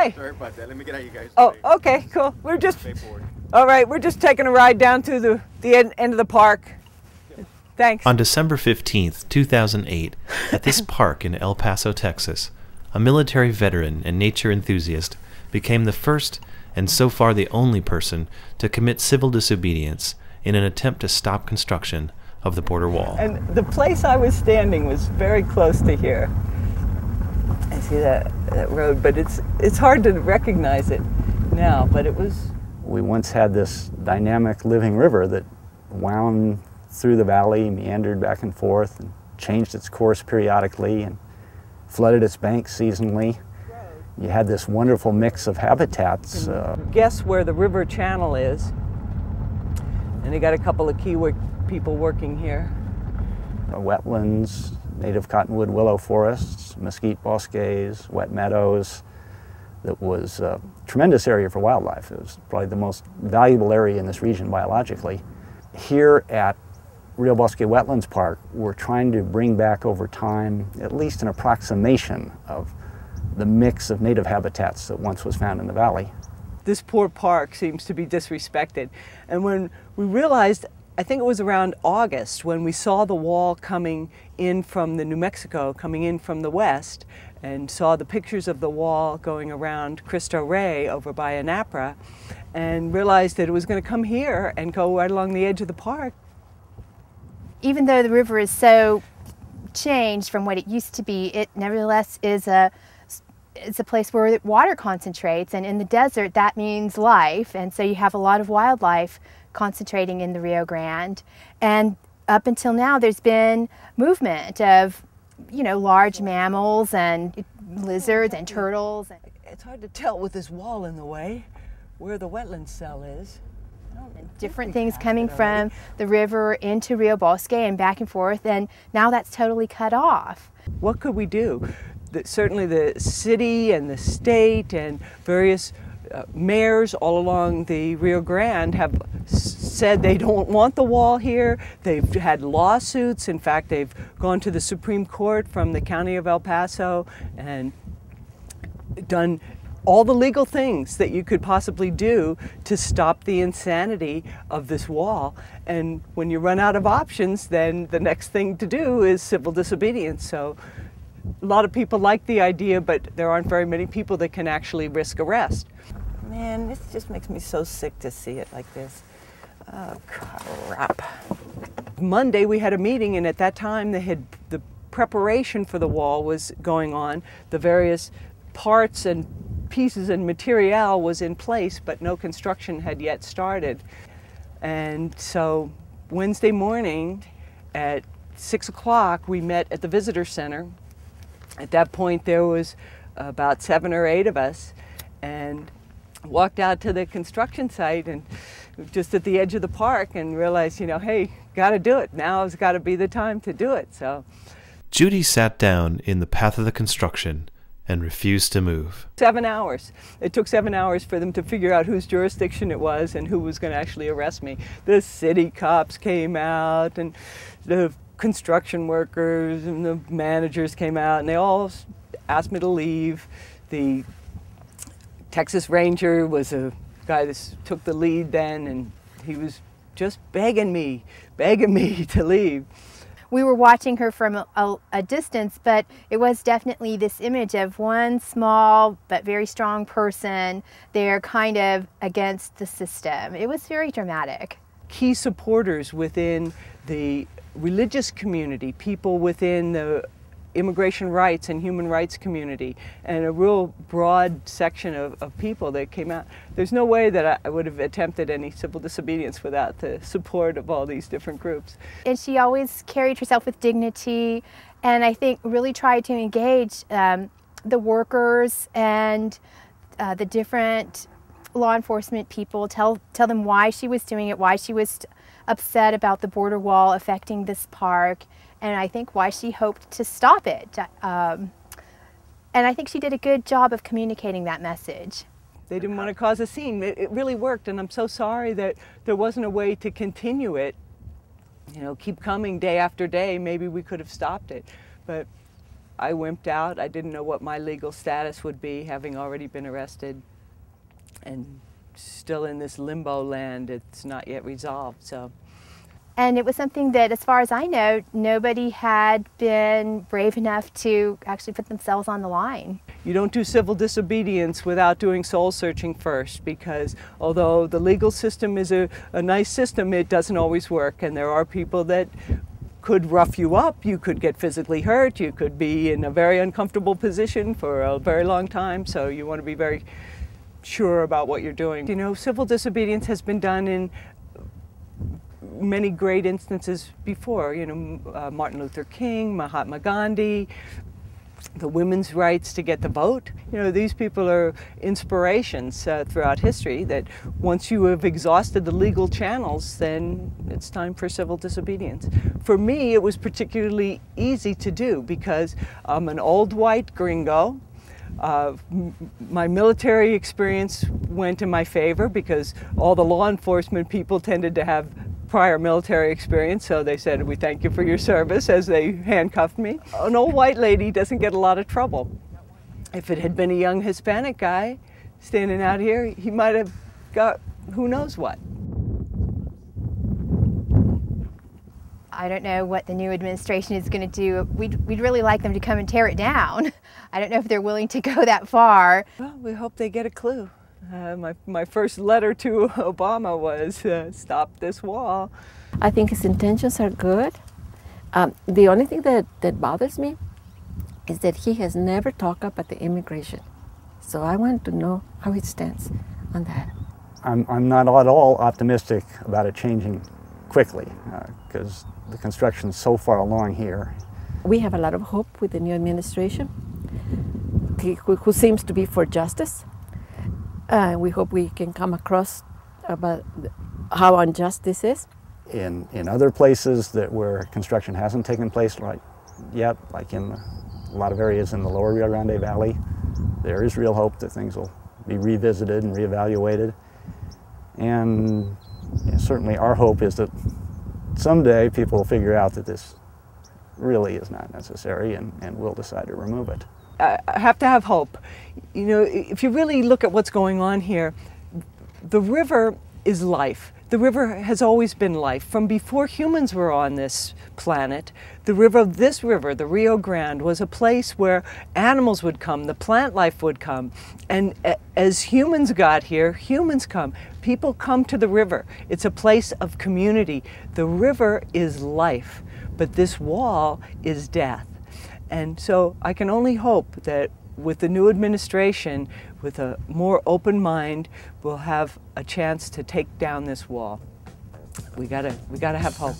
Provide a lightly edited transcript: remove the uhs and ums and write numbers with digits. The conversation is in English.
Hi. Sorry about that. Let me get out you guys. Oh, okay, cool. We're just, all right, we're just taking a ride down to the end of the park. Thanks. On December 15th, 2008, at this park in El Paso, Texas, a military veteran and nature enthusiast became the first and so far the only person to commit civil disobedience in an attempt to stop construction of the border wall. And the place I was standing was very close to here. I see that road, but it's hard to recognize it now, but it was... We once had this dynamic living river that wound through the valley, meandered back and forth, and changed its course periodically, and flooded its banks seasonally. You had this wonderful mix of habitats. Guess where the river channel is. And they got a couple of key people working here. Wetlands, native cottonwood willow forests, mesquite bosques, wet meadows. That was a tremendous area for wildlife. It was probably the most valuable area in this region biologically. Here at Rio Bosque Wetlands Park, we're trying to bring back over time at least an approximation of the mix of native habitats that once was found in the valley. This poor park seems to be disrespected. And when we realized, I think it was around August, when we saw the wall coming in from the New Mexico, coming in from the west, and saw the pictures of the wall going around Cristo Rey over by Anapra, and realized that it was going to come here and go right along the edge of the park. Even though the river is so changed from what it used to be, it nevertheless is a place where water concentrates, and in the desert that means life, and so you have a lot of wildlife concentrating in the Rio Grande. And up until now there's been movement of, you know, large mammals and lizards and turtles. It's hard to tell with this wall in the way where the wetland cell is. And different things coming from the river into Rio Bosque and back and forth, and now that's totally cut off. What could we do? Certainly the city and the state and various mayors all along the Rio Grande have said they don't want the wall here. They've had lawsuits. In fact, they've gone to the Supreme Court from the county of El Paso and done all the legal things that you could possibly do to stop the insanity of this wall. And when you run out of options, then the next thing to do is civil disobedience. So a lot of people like the idea, but there aren't very many people that can actually risk arrest. Man, this just makes me so sick to see it like this. Oh, crap. Monday we had a meeting, and at that time the preparation for the wall was going on. The various parts and pieces and material was in place, but no construction had yet started. And so Wednesday morning at 6 o'clock we met at the visitor center. At that point there was about 7 or 8 of us, and walked out to the construction site and just at the edge of the park, and realized, you know, hey, gotta do it. Now's gotta be the time to do it. So Judy sat down in the path of the construction and refused to move. 7 hours. It took 7 hours for them to figure out whose jurisdiction it was and who was going to actually arrest me. The city cops came out, and the construction workers and the managers came out, and they all asked me to leave. The Texas Ranger was a guy that took the lead then, and he was just begging me to leave. We were watching her from a distance, but it was definitely this image of one small but very strong person there kind of against the system. It was very dramatic. Key supporters within the religious community, people within the immigration rights and human rights community, and a real broad section of people that came out. There's no way that I would have attempted any civil disobedience without the support of all these different groups. And she always carried herself with dignity, and I think really tried to engage the workers and the different law enforcement people, tell them why she was doing it, why she was upset about the border wall affecting this park, and I think why she hoped to stop it. And I think she did a good job of communicating that message. They didn't want to cause a scene. It really worked, and I'm so sorry that there wasn't a way to continue it. You know, keep coming day after day. Maybe we could have stopped it. But I wimped out. I didn't know what my legal status would be, having already been arrested and still in this limbo land. It's not yet resolved. So. And it was something that, as far as I know, nobody had been brave enough to actually put themselves on the line. You don't do civil disobedience without doing soul searching first, because although the legal system is a nice system, it doesn't always work, and there are people that could rough you up, you could get physically hurt, you could be in a very uncomfortable position for a very long time, so you want to be very sure about what you're doing. You know, civil disobedience has been done in many great instances before, you know, Martin Luther King, Mahatma Gandhi, the women's rights to get the vote. You know, these people are inspirations throughout history, that once you have exhausted the legal channels, then it's time for civil disobedience. For me, it was particularly easy to do because I'm an old white gringo. My military experience went in my favor because all the law enforcement people tended to have prior military experience, so they said, "We thank you for your service," as they handcuffed me. An old white lady doesn't get a lot of trouble. If it had been a young Hispanic guy standing out here, he might have got who knows what. I don't know what the new administration is going to do. We'd really like them to come and tear it down. I don't know if they're willing to go that far. Well, we hope they get a clue. My first letter to Obama was, stop this wall. I think his intentions are good. The only thing that bothers me is that he has never talked about the immigration. So I want to know how he stands on that. I'm not at all optimistic about it changing quickly because the construction's so far along here. We have a lot of hope with the new administration, who seems to be for justice. We hope we can come across about how unjust this is. In other places where construction hasn't taken place yet, like in a lot of areas in the lower Rio Grande Valley, there is real hope that things will be revisited and reevaluated. And certainly our hope is that someday people will figure out that this really is not necessary and will decide to remove it. I have to have hope. You know, if you really look at what's going on here, the river is life. The river has always been life. From before humans were on this planet, this river, the Rio Grande, was a place where animals would come, the plant life would come. And as humans got here, humans come. People come to the river. It's a place of community. The river is life, but this wall is death. And so I can only hope that with the new administration, with a more open mind, we'll have a chance to take down this wall. We gotta have hope.